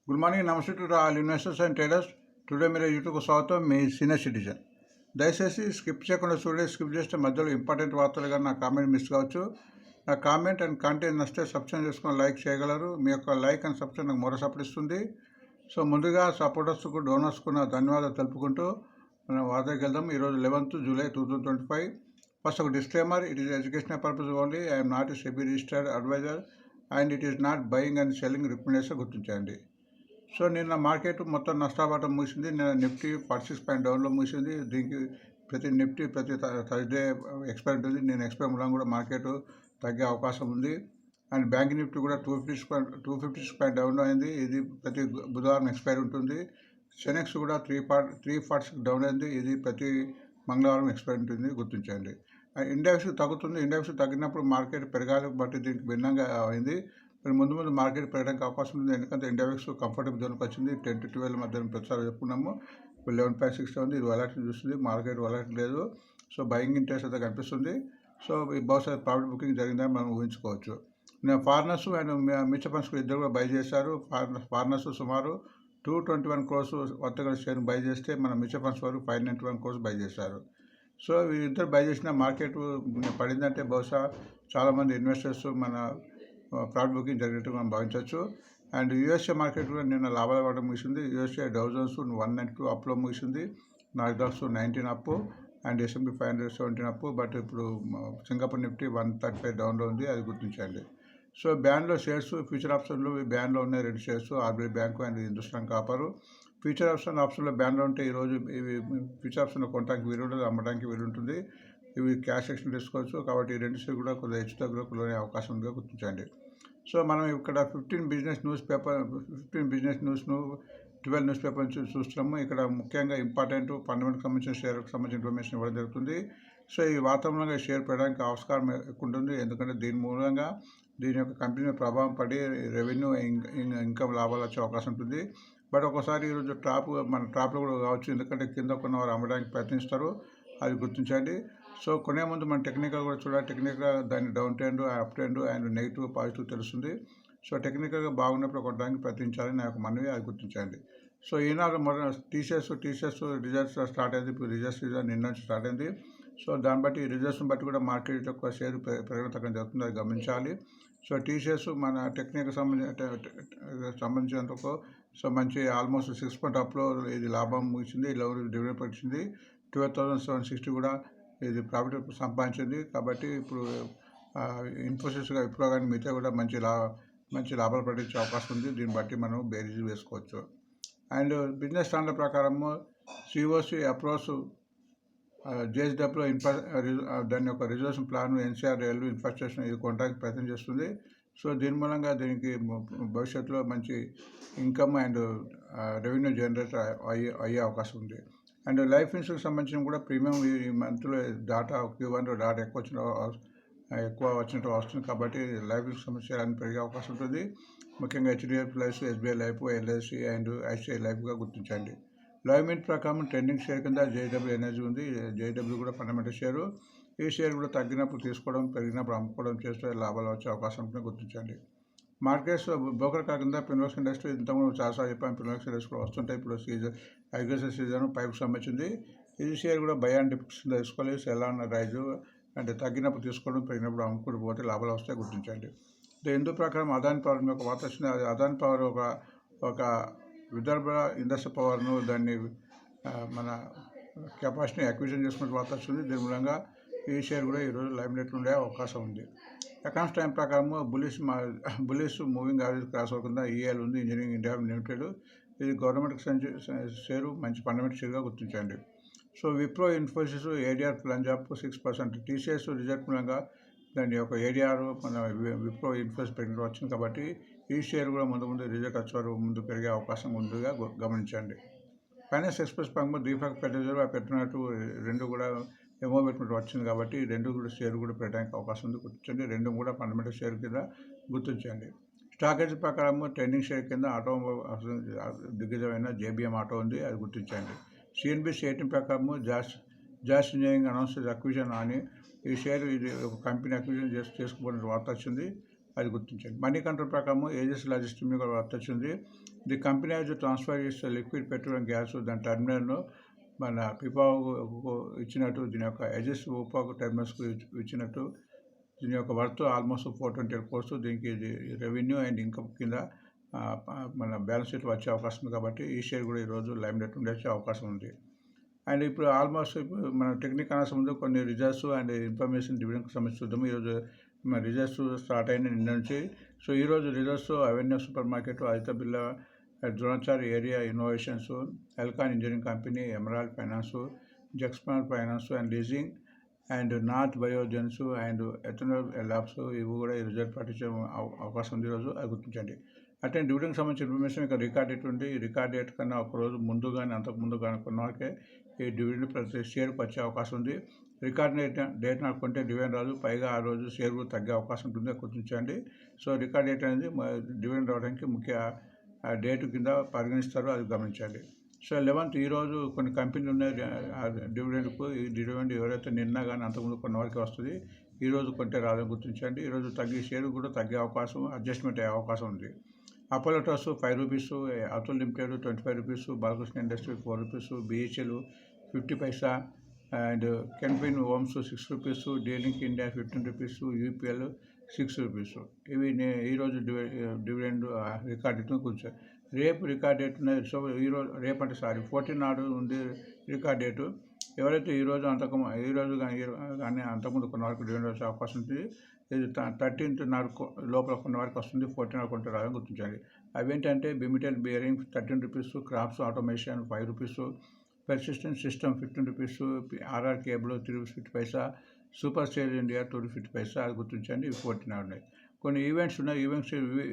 Good morning, నమస్తే to all investors and traders. Today మీరు YouTube స్వాగతం. మీ సీనియర్ సిటిజన్. దయచేసి స్కిప్ చేయకుండా చూడండి. స్కిప్ చేస్తే మధ్యలో ఇంపార్టెంట్ వార్తలు కానీ నా కామెంట్ మిస్ కావచ్చు. నా కామెంట్ అండ్ కంటెంట్ నచ్చితే సబ్స్క్రైబ్ చేసుకొని లైక్ చేయగలరు. మీ యొక్క లైక్ అండ్ సబ్స్క్రైబ్ నాకు మరో సపోర్ట్ ఇస్తుంది. సో ముందుగా సపోర్టర్స్కు డోనర్స్కు నా ధన్యవాదాలు తెలుపుకుంటూ మనం వార్తకి వెళ్దాం. ఈరోజు 11th July 2025. ఫస్ట్ ఒక disclaimer. It is educational purpose only. I'm not a SEBI registered adviser and it is not buying and selling recommendation గుర్తించండి. సో నిన్న మార్కెట్ మొత్తం నష్టాబాటం ముగిసింది. నిన్న నిఫ్టీ 46 పాయింట్ డౌన్లో ముగిసింది. దీనికి నిఫ్టీ ప్రతి థర్స్డే ఎక్స్పైర్ ఉంటుంది. నేను ఎక్స్పైర్ మూలంగా కూడా మార్కెట్ తగ్గే అవకాశం ఉంది. అండ్ బ్యాంక్ నిఫ్టీ కూడా 256 పాయింట్ డౌన్లో అయింది. ఇది ప్రతి బుధవారం ఎక్స్పైర్ ఉంటుంది. సెనెక్స్ కూడా 346 డౌన్ అయింది. ఇది ప్రతి మంగళవారం ఎక్స్పైర్ ఉంటుంది, గుర్తించండి. ఇండెక్స్ తగ్గుతుంది. ఇండెక్స్ తగ్గినప్పుడు మార్కెట్ పెరగాలి, బట్ దీనికి భిన్నంగా అయింది. ముందు మార్కెట్ పెరగడానికి అవకాశం ఉంది. ఎందుకంటే ఇండెక్స్ కంఫర్టబుల్ జోన్కి వచ్చింది. 10 to 12 మధ్య ప్రతిసారి చెప్పుకున్నాము. ఇప్పుడు 11.6 ఉంది. ఇది వలాటిల్ చూస్తుంది. మార్కెట్ వలాటిల్ లేదు. సో బయింగ్ ఇంట్రెస్ట్ అయితే కనిపిస్తుంది. సో బహుశా ప్రాఫిట్ బుకింగ్ జరిగిందని మనం ఊహించుకోవచ్చు. నేను ఫారినర్స్ అండ్ మ్యూచువల్ ఫండ్స్ ఇద్దరు కూడా బై చేశారు. ఫారినర్స్ సుమారు 221 crores వర్తగా షేర్ బై చేస్తే మన మ్యూచువల్ ఫండ్స్ వారు 591 crores బై చేశారు. సో వీరిద్దరు బై చేసిన మార్కెట్ పడిందంటే బహుశా చాలామంది ఇన్వెస్టర్స్ మన ప్రాఫిట్ బుకింగ్ జరిగినట్టు మనం భావించవచ్చు. అండ్ యూఎస్ఏ మార్కెట్ కూడా నిన్న లాభాలు పడడం ముగిసింది. యూఎస్ఏ డౌ జోన్స్ 192 అప్లో ముగిసింది. Nasdaq 19 up and S&P 500 17 up. But ఇప్పుడు సింగపూర్ నిఫ్టీ 135 డౌన్లో ఉంది, అది గుర్తించండి. సో బ్యాన్లో షేర్స్, ఫ్యూచర్ ఆప్షన్లు బ్యాన్లో ఉన్నాయి 2 shares, RBI bank and Hindustan copper. Future ఆప్షన్లో బ్యాన్లో ఉంటే ఈరోజు ఇవి ఫ్యూచర్ ఆప్షన్లో కొనడానికి వీలు ఉంటుంది, అమ్మడానికి వీలు ఉంటుంది. ఇవి క్యాష్ ఎక్షన్ తీసుకోవచ్చు. కాబట్టి ఈ 2 షేర్లు కూడా కొద్దిగా హెచ్చు తగ్గులోనే అవకాశం ఉందిగా గుర్తించండి. సో మనం ఇక్కడ 15 బిజినెస్ న్యూస్ను 12 న్యూస్ పేపర్ నుంచి చూస్తున్నాము. ఇక్కడ ముఖ్యంగా ఇంపార్టెంట్ ఫండమెంటల్ సంబంధించిన షేర్కి సంబంధించిన ఇన్ఫర్మేషన్ ఇవ్వడం జరుగుతుంది. సో ఈ వాతావరణంగా షేర్ పెరగడానికి ఆస్కారం ఎక్కువ ఉంటుంది. ఎందుకంటే దీని మూలంగా దీని యొక్క కంపెనీ ప్రభావం పడి రెవెన్యూ ఇన్కమ్ లాభాలు వచ్చే అవకాశం ఉంటుంది. బట్ ఒకసారి ఈరోజు మన టాప్లో కూడా కావచ్చు, ఎందుకంటే కింద కొన్న వారు అమ్మడానికి ప్రయత్నిస్తారు, అది గుర్తించండి. సో కొనే ముందు మన టెక్నికల్ కూడా చూడాలి. టెక్నికల్గా దాని down trend, up trend and negative positive తెలుస్తుంది. సో టెక్నికల్గా బాగున్నప్పుడు కొనడానికి ప్రయత్నించాలని నా యొక్క మనవి, అది గుర్తించండి. సో ఈనాడు టీసీఎస్ రిజల్ట్స్ స్టార్ట్ అయింది. ఇప్పుడు రిజల్ట్స్ నిన్న నుంచి స్టార్ట్ అయింది. సో దాన్ని బట్టి రిజల్ట్స్ని బట్టి కూడా మార్కెట్ యొక్క షేర్ పెరగడం తగ్గడం జరుగుతుంది, అది గమనించాలి. సో టీసీఎస్ మన టెక్నికల్ సంబంధించినందుకు సో మంచి ఆల్మోస్ట్ 6 పాయింట్ అప్లో ఇది లాభం ముగిసింది. డివిడెండ్ వచ్చింది. 12,760 కూడా ఇది ప్రాఫిట్ సంపాదించింది. కాబట్టి ఇప్పుడు ఇన్ఫోసిస్గా ఇప్పుడు కానీ మిగతా కూడా మంచి లాభాలు పడించే అవకాశం ఉంది. దీన్ని బట్టి మనం బేరీజ్ వేసుకోవచ్చు. అండ్ బిజినెస్ స్టాండర్డ్ ప్రకారము సిఓసి అప్రోచ్ జేఎస్డబ్ల్యూ దాని యొక్క reservation plan NCR railway infrastructure ఇది కొనడానికి ప్రయత్నం చేస్తుంది. సో దీని మూలంగా దీనికి భవిష్యత్తులో మంచి ఇన్కమ్ అండ్ రెవెన్యూ జనరేట్ అయ్యే అవకాశం ఉంది. అండ్ లైఫ్ ఇన్సూరెన్స్ సంబంధించిన కూడా ప్రీమియం ఈ మంత్లో డాటా Q1 డాటా ఎక్కువ వచ్చినట్టు వస్తుంది. కాబట్టి లైఫ్ ఇన్సూరెన్స్ సమస్యలు పెరిగే అవకాశం ఉంటుంది. ముఖ్యంగా HDFC life, SBI life, LIC and ICICI లైఫ్గా గుర్తించండి. లైవ్ మింట్ ప్రకారం ట్రెండింగ్ షేర్ కింద JW ఎనర్జీ ఉంది. JW కూడా ఫండమెంటల్ షేరు. ఈ షేర్ కూడా తగ్గినప్పుడు తీసుకోవడం, పెరిగినప్పుడు అమ్ముకోవడం చేస్తే లాభాలు వచ్చే అవకాశం ఉంటుంది, గుర్తించండి. మార్కెట్స్ బ్రోకర్ కాకుండా ఫినోలెక్స్ ఇండస్ట్రీ ఇంతకుముందు చాలాసార్లు చెప్పాను. ఫినోలెక్స్ ఇండస్ట్రీ కూడా వస్తుంటాయి. ఇప్పుడు అగ్రికల్చర్ సీజన్ పైపు సంబంధించింది. ఇది షేర్ కూడా బై అండ్ డిప్స్ తీసుకోవాలి. సెల్ ఆన్ రైజు అంటే తగ్గినప్పుడు తీసుకోవడం, పెరిగినప్పుడు అమ్ముకుంటూ పోతే లాభాలు వస్తాయి, గుర్తించండి. హిందూ ప్రకారం అదాని పవర్ ఒక వార్త వచ్చింది. అదాని పవర్ ఒక విదర్భ ఇండస్ట్రీ పవర్ను దాన్ని మన కెపాసిటీని అక్విజిషన్ చేసుకునే వార్త వచ్చింది. దీని మూలంగా ఈ షేర్ కూడా ఈరోజు లైవ్ నెట్లో ఉండే అవకాశం ఉంది. అకౌంట్స్ టైం ప్రకారం బులిష్ మూవింగ్ యావరేజ్ క్రాస్ అవ్వకుండా EL ఉంది. ఇంజనీరింగ్ ఇండియా లిమిటెడ్ ఇది గవర్నమెంట్కి షేరు, మంచి ఫండమెంటల్ షేర్గా గుర్తించండి. So Wipro Infosys ADR plan job 6%. TCS result మూలంగా దాని యొక్క ADR మన విప్రో ఇన్ఫోసిస్ పెరిగి వచ్చింది. కాబట్టి ఈ షేర్ కూడా ముందు రిజల్ట్ వచ్చారు ముందు పెరిగే అవకాశం ముందుగా గమనించండి. ఫైనాన్స్ ఎక్స్ప్రెస్ బ్యాంక్ దీపక్ పెట్టినట్టు 2 కూడా ఎమో పెట్టినట్టు వచ్చింది. కాబట్టి 2 కూడా షేర్ కూడా పెట్టడానికి అవకాశం ఉంది, గుర్తించండి. 2 కూడా ఫండమెంటల్ షేర్ కింద గుర్తించండి. స్టాక్ ఎడ్జ్ ప్రకారం ట్రెండింగ్ షేర్ కింద ఆటో దిగ్గజమైన JBM ఆటో ఉంది, అది గుర్తించండి. CNBC 18 ప్రకారం జాస్ ఇంజనీరింగ్ అనౌన్స్ అక్విజిషన్ అని ఈ షేర్ ఇది ఒక కంపెనీ అక్విజిషన్ చేసుకోబడిన వార్త వచ్చింది. అది గుర్తించండి. మనీ కంట్రోల్ ప్రకారం ఏజెస్ లాజిస్టిక్ మీద కూడా వర్తించింది. ది కంపెనీ హాజ్ ట్రాన్స్ఫర్ చేసే లిక్విడ్ పెట్రోల్ అండ్ గ్యాస్ దాని టెర్మినల్ను మన పిపాకు ఇచ్చినట్టు, దీని యొక్క ఏజెస్ ఉపాకు టెర్మినల్స్కు ఇచ్చినట్టు. దీని యొక్క వర్త్ ఆల్మోస్ట్ 420 crores. దీనికి ఇది రెవెన్యూ అండ్ ఇన్కమ్ కింద మన బ్యాలెన్స్ షీట్ వచ్చే అవకాశం ఉంది. కాబట్టి ఈ షేర్ కూడా ఈరోజు లైమ్ లైట్ ఉండే అవకాశం ఉంది. అండ్ ఇప్పుడు ఆల్మోస్ట్ మన టెక్నిక్ అనవసరం ముందు కొన్ని రిజల్ట్స్ అండ్ ఇన్ఫర్మేషన్ డివిడెండ్కి సంబంధించి చూద్దాము. ఈరోజు మన రిజల్ట్స్ స్టార్ట్ అయిన నిన్న నుంచి. సో ఈరోజు results avenue super market, Aditya Birla, Dronacharya area innovations, Elecon engineering company, emerald finance, జెక్స్మాన్ finance and leasing and north బయోజెన్స్ అండ్ ఎథనాల్ ల్యాబ్స్ ఇవి కూడా ఈ రిజల్ట్ పాటించే అవకాశం ఉంది ఈరోజు. అది గుర్తించండి. అంటే డివిడెండ్కి సంబంధించిన ఇన్ఫర్మేషన్ ఇక్కడ రికార్డ్ డేట్ ఉంది. ఈ రికార్డ్ డేట్ కన్నా ఒకరోజు ముందు కానీ అంతకు ముందు కానీ కొన్న వారికే ఈ డివిడెండ్ ప్రతి షేర్కి వచ్చే అవకాశం ఉంది. రికార్డ్ డేట్ అనుకుంటే డివిడెండ్ రాదు, పైగా ఆ రోజు షేర్ కూడా తగ్గే అవకాశం ఉంటుంది. గుర్తించండి. సో రికార్డ్ డేట్ అనేది డివిడెండ్ రావడానికి ముఖ్య డేట్ కింద పరిగణిస్తారు, అది గమనించండి. సో 11th ఈరోజు కొన్ని కంపెనీలు ఉన్నాయి డివిడెండ్కు. ఈ డివిడెండ్ ఎవరైతే నిన్న కానీ అంతకుముందు కొన్న వారికి వస్తుంది, ఈరోజు కొంటే రాదని గుర్తించండి. ఈరోజు తగ్గే షేర్ కూడా తగ్గే అవకాశం, అడ్జస్ట్మెంట్ అయ్యే అవకాశం ఉంది. Apollo trust 5 rupees, Atul limited 25 rupees, Balakrishna industry 4 rupees, BHEL 50 paisa and Canfin homes 6 rupees, Dlink India 15 rupees, UPL 6 rupees. ఇవి ఈరోజు డివిడెండ్ రికార్డ్ డేట్ కూర్చోండి. రేపు రికార్డ్ డేట్ ఉన్నది. సో ఈరోజు రేపు అంటే 14 నాడు ఉంది రికార్డ్ డేటు. ఎవరైతే ఈరోజు ఈరోజు కానీ అంతకుముందు కొన్న వరకు డివిడెండ్ వచ్చే అవకాశం ఉంటుంది. ఇది 13th నాడు లోపల కొన్న వారికి వస్తుంది, 14 నాడు కొంటే రాదని గుర్తించండి. అవేంటంటే బిమిటెల్ బేరింగ్ 13 rupees, క్రాప్స్ automation 5 rupees, persistent system 15 rupees, RR cable 3 rupees 50 paisa, super sale India 2 rupees 50 paisa. అది గుర్తించండి. ఇవి 14 నాడు ఉన్నాయి. కొన్ని ఈవెంట్స్ ఉన్నాయి.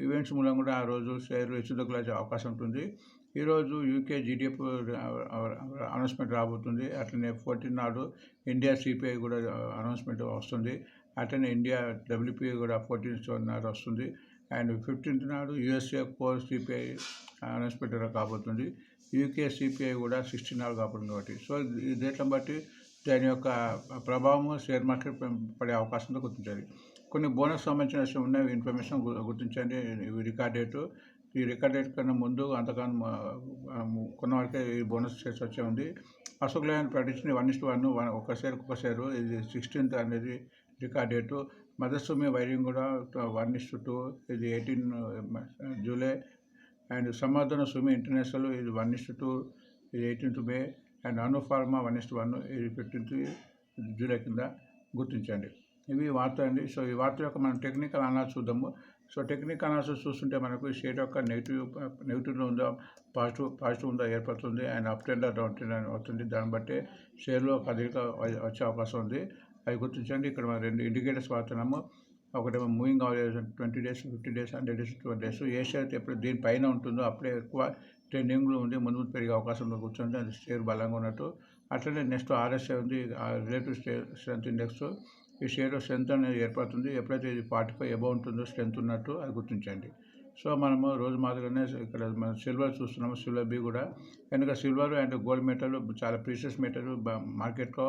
ఈవెంట్స్ మూలంగా కూడా ఆ రోజు షేర్లు హెచ్చుతగ్గులు వచ్చే అవకాశం ఉంటుంది. ఈరోజు యూకే జీడిఎఫ్ అనౌన్స్మెంట్ రాబోతుంది. అట్లనే 14 నాడు ఇండియా సిపిఐ కూడా అనౌన్స్మెంట్ వస్తుంది. అట్లనే ఇండియా డబ్ల్యూపీఐ కూడా 14th నాడు వస్తుంది. అండ్ 15th నాడు యూఎస్ఏ కోర్ సిపిఐ అనౌన్స్మెంట్ కాబోతుంది. యూకే సిపిఐ కూడా 16 నాడు కాబోతుంది. కాబట్టి సో ఈ డేట్లను బట్టి దాని యొక్క ప్రభావం షేర్ మార్కెట్ పడే అవకాశంతో గుర్తించాలి. కొన్ని బోనస్ సంబంధించిన విషయం ఉన్న ఇన్ఫర్మేషన్ గుర్తించండి. ఇవి రికార్డ్ డేటు. ఈ రికార్డ్ డేట్ కన్నా ముందు అంతకన్నా కొన్న వారికే ఈ బోనస్ షేర్స్ వచ్చే ఉంది. అశోక్ లేలాండ్ ప్రకటించిన 1:1 ఒక షేరు. ఇది 16th అనేది రికార్డ్ డేటు. మదర్సుమి వైరింగ్ కూడా 1:2, ఇది 18 జూలై. అండ్ సమాధాన సుమి ఇంటర్నేషనల్ ఇది 1:2, ఇది 18th మే. అండ్ అనుఫార్మా 1:1, ఇది 15th జూలై కింద గుర్తించండి. ఇవి వార్త అండి. సో ఈ వార్త యొక్క మనం టెక్నికల్ అనాలిసిస్ చూద్దాము. సో టెక్నికల్ అనాలిసిస్ చూస్తుంటే మనకు ఈ షేర్ యొక్క నెగిటివ్లో ఉందా, పాజిటివ్ ఉందా ఏర్పడుతుంది. And up trend down trend అవుతుంది. దాన్ని బట్టి షేర్లో కదలిక వచ్చే అవకాశం ఉంది. అవి గుర్తించండి. ఇక్కడ మనం 2 ఇండికేటర్స్ వాడుతున్నాము. ఒకటేమో moving average 20 days, 50 days, 100 days, 200 days. ఏ షేర్ అయితే ఎప్పుడు దీనిపైన ఉంటుందో అప్పుడే ఎక్కువ ట్రెండింగ్లో ఉండి ముందు పెరిగే అవకాశంలో కూర్చుంటే అది షేర్ బలంగా ఉన్నట్టు. అట్లనే నెక్స్ట్ ఆర్ఎస్ఐ ఉంది, రిలేటివ్ స్ట్రెంత్ ఇండెక్స్. ఈ షేర్ స్ట్రెంత్ అనేది ఏర్పడుతుంది ఎప్పుడైతే ఇది 45 above ఉంటుందో స్ట్రెంత్ ఉన్నట్టు, అది గుర్తించండి. సో మనము రోజు మాదిరిగానే ఇక్కడ మనం సిల్వర్ చూస్తున్నాము. సిల్వర్ బి కూడా, కనుక సిల్వర్ అండ్ గోల్డ్ మెటల్ చాలా ప్రీషియస్ మెటల్ మార్కెట్లో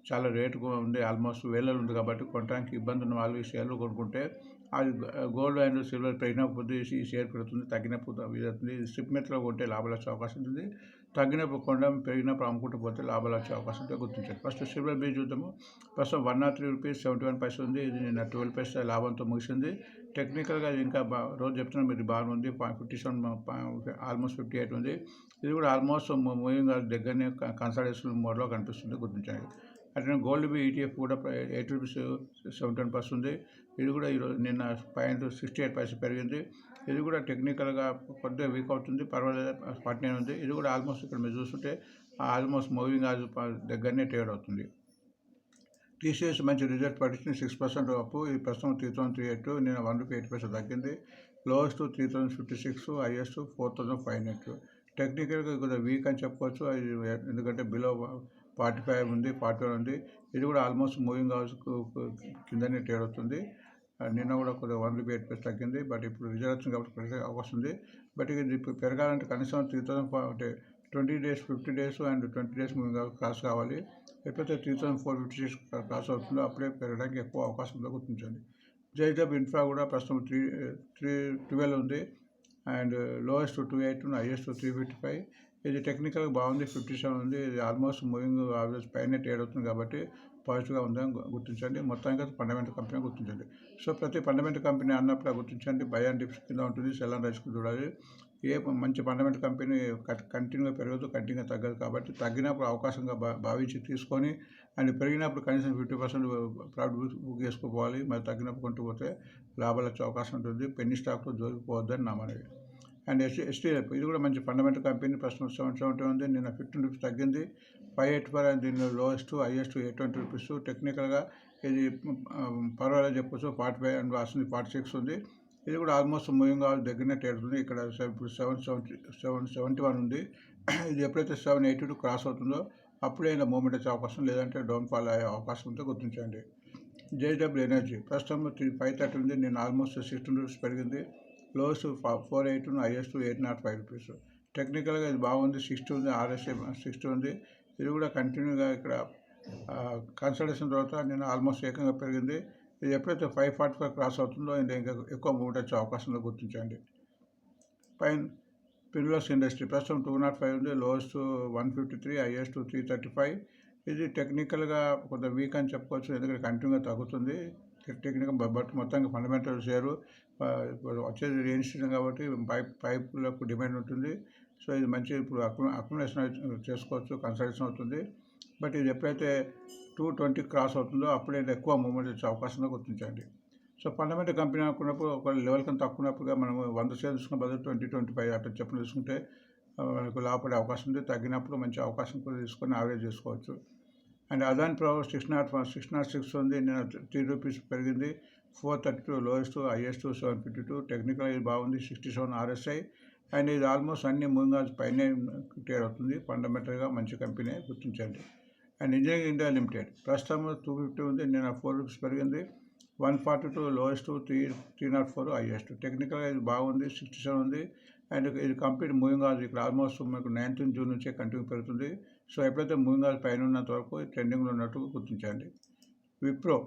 చాలా రేటుగా ఉంది. ఆల్మోస్ట్ వేలలో ఉంది. కాబట్టి కొనడానికి ఇబ్బంది ఉన్న వాళ్ళు ఈ షేర్లు కొనుక్కుంటే అది గోల్డ్ అండ్ సిల్వర్ పెరిగినప్పుడు ఈ షేర్ పెరుగుతుంది, తగ్గినప్పుడు అవుతుంది. స్ట్రిప్ మెట్లో కొంటే లాభాలు వచ్చే అవకాశం ఉంటుంది. తగ్గినప్పుడు కొనడం, పెరిగినప్పుడు అమ్ముకుంటూ పోతే లాభాలు వచ్చే అవకాశం ఉంటే గుర్తించండి. ఫస్ట్ సిల్వర్ బీ చూద్దాము. ప్రస్తుతం 103 rupees 71 paisa ఉంది. ఇది నిన్న 12 paisa లాభంతో ముగిసింది. టెక్నికల్గా ఇది ఇంకా రోజు చెప్తున్నాం, ఇది బాగుంది. 57 ఆల్మోస్ట్ 58 ఉంది. ఇది కూడా ఆల్మోస్ట్ మూవింగ్ దగ్గరనే కన్సల్టేషన్ మోడ్లో కనిపిస్తుంది, గుర్తించండి. అట్లనే గోల్డ్ బి ఈటీఎఫ్ కూడా 8 rupees 71 paisa ఉంది. ఇది కూడా ఈరోజు నిన్న 68 paisa పెరిగింది. ఇది కూడా టెక్నికల్గా కొద్దిగా వీక్ అవుతుంది, పర్వాలేదు. 49 ఉంది. ఇది కూడా ఆల్మోస్ట్ ఇక్కడ మీరు చూస్తుంటే ఆల్మోస్ట్ మూవింగ్ దగ్గరనే ట్రేడ్ అవుతుంది. టీసీఎస్ మంచి రిజల్ట్ పట్టించింది, 6% అప్పు. ఇది ప్రస్తుతం 3,308, నేను 1 rupee 8 paisa తగ్గింది. Lowest 3,056, highest 4,500. టెక్నికల్గా కొద్దిగా వీక్ అని చెప్పుకోవచ్చు. ఇది ఎందుకంటే బిలో 45 ఉంది, 41 ఉంది. ఇది కూడా ఆల్మోస్ట్ మూవింగ్ కిందనే ట్రేడ్ అవుతుంది. నిన్న కూడా కొద్దిగా 1 rupee 8 paisa తగ్గింది. బట్ ఇప్పుడు రిజల్ట్ వచ్చింది కాబట్టి పెరిగే అవకాశం ఉంది. బట్ ఇది పెరగాలంటే కనీసం 3,000 అంటే 20 days, 50 days and 20 days moving cross కావాలి. ఎప్పుడైతే 3,456 క్రాస్ అవుతుందో అప్పుడే పెరగడానికి ఎక్కువ అవకాశం ఉందో గుర్తించండి. జైడబ్ ఇన్ఫ్రా కూడా ప్రస్తుతం 312 ఉంది, అండ్ లోయెస్ట్ 28 హైయెస్ట్ 355. ఇది టెక్నికల్గా బాగుంది, 57 ఉంది. ఇది ఆల్మోస్ట్ మూవింగ్ యావరేజ్ పైన ట్రేడ్ అవుతుంది కాబట్టి పాజిటివ్గా ఉందని గుర్తించండి. మొత్తానికి ఫండమెంటల్ కంపెనీ గుర్తించండి. సో ప్రతి ఫండమెంటల్ కంపెనీ అన్నప్పుడు గుర్తించండి. బై అండ్ డిప్స్ కింద ఉంటుంది, సెల్ అండ్ రైస్కి చూడాలి. ఏ మంచి ఫండమెంటల్ కంపెనీ కంటిన్యూగా పెరగదు, కంటిన్యూగా తగ్గదు కాబట్టి తగ్గినప్పుడు అవకాశంగా భావించి తీసుకొని, అండ్ పెరిగినప్పుడు కనీసం 50% ప్రాఫిట్ బుక్ చేసుకోవాలి. మరి తగ్గినప్పుడు కొంటూ పోతే లాభాలు వచ్చే అవకాశం ఉంటుంది. పెన్నీ స్టాక్లో జోలిపోవద్దని నా మనవి. అండ్ ఎస్టీఎఫ్ ఇది కూడా మంచి ఫండమెంటల్ కంపెనీ, ప్రస్తుతం 770 ఉంది. నిన్న 15 రూపీస్ తగ్గింది, 584 అండ్ దీనిలో లోయెస్ట్ హైయెస్ట్ 820 రూపీస్. టెక్నికల్గా ఇది పర్వాలేదు చెప్పొచ్చు. 45 అండ్ వస్తుంది, 46 ఉంది. ఇది కూడా ఆల్మోస్ట్ మూవింగ్ దగ్గరనే ట్రేడ్ ఉంది. ఇక్కడ ఇప్పుడు 771 ఉంది. ఇది ఎప్పుడైతే 782 క్రాస్ అవుతుందో అప్పుడే ఇలా మూమెంట్ వచ్చే అవకాశం, లేదంటే డౌన్ఫాల్ అయ్యే అవకాశం ఉంటే గుర్తించండి. జేడబ్ల్యూ ఎనర్జీ ప్రస్తుతం 530 ఉంది. నేను ఆల్మోస్ట్ 16 రూపీస్ పెరిగింది. Lowest 480, highest 805 rupees. టెక్నికల్గా ఇది బాగుంది, 60 ఉంది. ఆర్ఎస్ఐ 60 ఉంది. ఇది కూడా కంటిన్యూగా ఇక్కడ కన్సల్టేషన్ తర్వాత నేను ఆల్మోస్ట్ ఏకంగా పెరిగింది. ఇది ఎప్పుడైతే 545 క్రాస్ అవుతుందో ఇంకా ఎక్కువ మూమెంట్ వచ్చే అవకాశంలో గుర్తించండి. పైన పిల్లర్స్ ఇండస్ట్రీ ప్రస్తుతం 205 ఉంది. Lowest 153, highest 335. ఇది టెక్నికల్గా కొంత వీక్ అని చెప్పుకోవచ్చు, ఎందుకంటే కంటిన్యూగా తగ్గుతుంది. టెక్నికల్ బట్ మొత్తంగా ఫండమెంటల్ షేరు వచ్చేది రెయిన్ సీజన్ కాబట్టి పైపులకు డిమాండ్ ఉంటుంది. సో ఇది మంచి ఇప్పుడు అక్యుములేషన్ చేసుకోవచ్చు, కన్సల్టేషన్ అవుతుంది. బట్ ఇది ఎప్పుడైతే 220 క్రాస్ అవుతుందో అప్పుడే ఎక్కువ మూమెంట్ వచ్చే అవకాశంగా గుర్తించండి. సో ఫండమెంటల్ కంపెనీ అనుకున్నప్పుడు ఒక లెవెల్ కన్నా తక్కువగా మనం 100 షేర్లు తీసుకున్న బదులు 20-25 అట్లా చెప్పిన తీసుకుంటే మనకు లాభపడే అవకాశం ఉంది. తగ్గినప్పుడు మంచి అవకాశం కూడా తీసుకొని యావరేజ్ చేసుకోవచ్చు. అండ్ అదాని పవర్ 606 ఉంది. నేను 3 రూపీస్ పెరిగింది. 432 లోయెస్ట్, హైయెస్ట్ 752. టెక్నికల్ ఇది బాగుంది, 67 ఆర్ఎస్ఐ. అండ్ ఇది ఆల్మోస్ట్ అన్ని మూవింగ్ పైనే ట్రేడ్ అవుతుంది. ఫండమెంటల్గా మంచి కంపెనీ గుర్తించండి. అండ్ ఇంజనీరింగ్ ఇండియా లిమిటెడ్ ప్రస్తుతం 250 ఉంది. నేను 4 రూపీస్ పెరిగింది. 142 లోయెస్ట్, 304 హైయెస్ట్. టెక్నికల్గా ఇది బాగుంది, 67 ఉంది. అండ్ ఇది కంప్లీట్ మూవింగ్ ఆజ్ ఇక్కడ ఆల్మోస్ట్ మనకు 19 జూన్ నుంచే కంటిన్యూ పెరుగుతుంది. సో ఎప్పుడైతే మూవింగ్ ఆజ్ పైన ఉన్నంత వరకు ట్రెండింగ్లో ఉన్నట్టు గుర్తించండి. విప్రో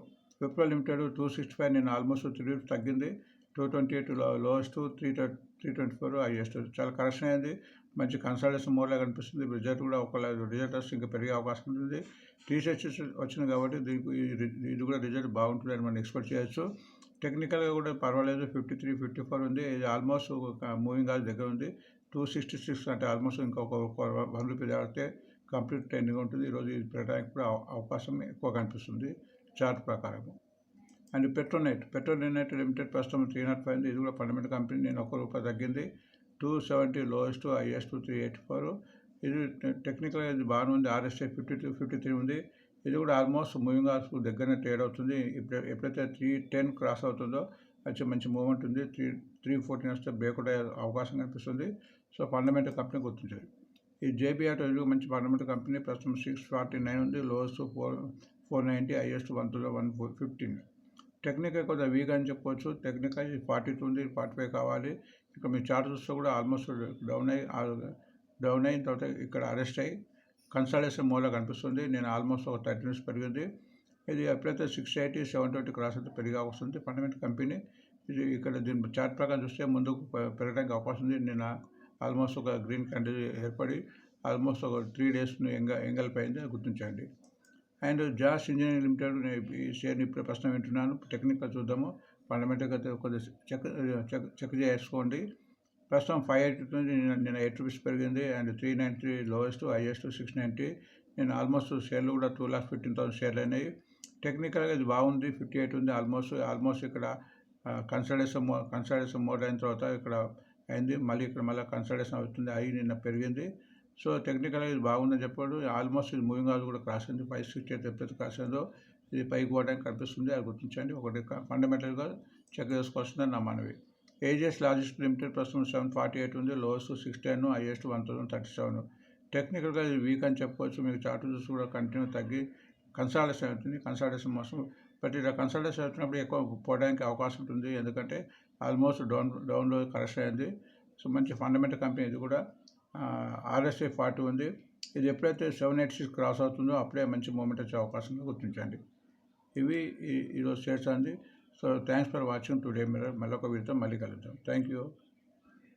లిమిటెడ్ 265, నేను ఆల్మోస్ట్ 3 రూపీస్ తగ్గింది. 228 లోయెస్ట్, 324 హైయెస్ట్. చాలా కరెక్షన్ అయింది, మంచి కన్సల్టేషన్ మోడ్లా కనిపిస్తుంది. రిజల్ట్ కూడా రిజల్ట్ వస్తే ఇంకా పెరిగే అవకాశం ఉంటుంది. టీషర్ట్స్ వచ్చింది కాబట్టి దీనికి ఇది కూడా రిజల్ట్ బాగుంటుంది అని మనం ఎక్స్పెక్ట్ చేయొచ్చు. టెక్నికల్గా కూడా పర్వాలేదు, 53, 54 ఉంది. ఇది ఆల్మోస్ట్ మూవింగ్ ఆజ్ దగ్గర ఉంది. 266 అంటే ఆల్మోస్ట్ ఇంకొక 1 రూపీ దాటితే కంప్లీట్ ట్రెండింగ్ ఉంటుంది. ఈరోజు ఇది పెట్టడానికి కూడా అవకాశం ఎక్కువ కనిపిస్తుంది చార్ట్ ప్రకారం. అండ్ పెట్రోనెట్ లిమిటెడ్ ప్రస్తుతం 305 ఉంది. ఇది కూడా ఫండమెంటల్ కంపెనీ. నేను 1 రూపాయి తగ్గింది. 270 లోయెస్ట్, హైయెస్ట్ 384. ఇది టెక్నికల్గా ఇది బాగానే ఉంది. ఆర్ఎస్ఐ 52, 53 ఉంది. ఇది కూడా ఆల్మోస్ట్ మూవింగ్ ఆఫ్ దగ్గరనే ట్రేడ్ అవుతుంది. ఎప్పుడైతే 310 క్రాస్ అవుతుందో వచ్చి మంచి మూవ్మెంట్ ఉంది. 314 వస్తే బ్రేక్అవుట్ అయ్యే అవకాశం కనిపిస్తుంది. సో ఫండమెంటల్ కంపెనీ గుర్తించాలి. ఈ జేబీ ఆటో ఇది మంచి ఫండమెంటల్ కంపెనీ. ప్రస్తుతం 649 ఉంది. Lowest 490, highest 115. టెక్నికల్ కొద్దిగా వీక్ అని చెప్పవచ్చు. టెక్నికల్ 42 ఉంది, 45 కావాలి. ఇక్కడ మీ చార్ట్ చూస్తే కూడా ఆల్మోస్ట్ డౌన్ అయిన తర్వాత ఇక్కడ అరెస్ట్ అయ్యి కన్సల్టేషన్ మోడ్లో కనిపిస్తుంది. నేను ఆల్మోస్ట్ ఒక 30 రూపీస్ పెరిగింది. ఇది ఎప్పుడైతే 680, 720 క్రాస్ అయితే పెరిగే అవకాశం ఉంది. ఫండమెంటల్ కంపెనీ ఇది ఇక్కడ దీని చార్ట్ ప్రకారం చూస్తే ముందుకు పెరగడానికి అవకాశం ఉంది. నేను ఆల్మోస్ట్ ఒక గ్రీన్ క్యాండిల్ ఏర్పడి ఆల్మోస్ట్ ఒక 3 డేస్ ఎంగల్ పైంది గుర్తించండి. అండ్ జాస్ ఇంజనీరింగ్ లిమిటెడ్ ఈ షేర్ని ఇప్పుడు ప్రశ్న వింటున్నాను. టెక్నికల్ చూద్దాము. ఫండమెంటల్గా కొద్దిగా చెక్ చేసుకోండి. ప్రస్తుతం 580 నేను 8 రూపీస్ పెరిగింది. And 393 lowest, highest 690. నేను ఆల్మోస్ట్ షేర్లు కూడా 2,15,000 షేర్లు అయినాయి. టెక్నికల్గా ఇది బాగుంది, 58 ఉంది. ఆల్మోస్ట్ ఇక్కడ కన్సల్టేషన్ మోడ్ అయిన తర్వాత ఇక్కడ అయింది. మళ్ళీ కన్సల్టేషన్ అవుతుంది. అయి నిన్న పెరిగింది. సో టెక్నికల్గా ఇది బాగుందని చెప్పాడు. ఆల్మోస్ట్ ఇది మూవింగ్ ఆజ్ కూడా క్రాస్ అయింది. 568 ఎప్పుడైతే క్రాస్ అయిందో ఇది పైకి పోవడానికి కనిపిస్తుంది. అది గుర్తించండి. ఒకటి ఫండమెంటల్గా చెక్ చేసుకోవాల్సిందని నా మనవి. ఏజిఎస్ లాజిస్టిక్స్ లిమిటెడ్ ప్రస్తుతం 748 ఉంది. Lowest 610, highest 1037. టెక్నికల్గా ఇది వీక్ అని చెప్పుకోవచ్చు. మీకు చార్ట్ చూసి కూడా కంటిన్యూ తగ్గి కన్సల్టేషన్ అవుతుంది. కన్సల్టేషన్ మోసం బట్ ఇలా కన్సల్టేషన్ అవుతున్నప్పుడు ఎక్కువ పోవడానికి అవకాశం ఉంటుంది. ఎందుకంటే ఆల్మోస్ట్ డౌన్లో కరెక్షన్ అయింది. సో మంచి ఫండమెంటల్ కంపెనీ. ఇది కూడా ఆర్ఎస్ఐ 40 ఉంది. ఇది ఎప్పుడైతే 786 క్రాస్ అవుతుందో అప్పుడే మంచి మూమెంట్ వచ్చే అవకాశంగా గుర్తించండి. ఇవి ఈరోజు షేర్స్ అండి. So thanks for watching today mirror. మళ్ళీ ఒక వీడియోతో మళ్ళీ కలుద్దాం. Thank you.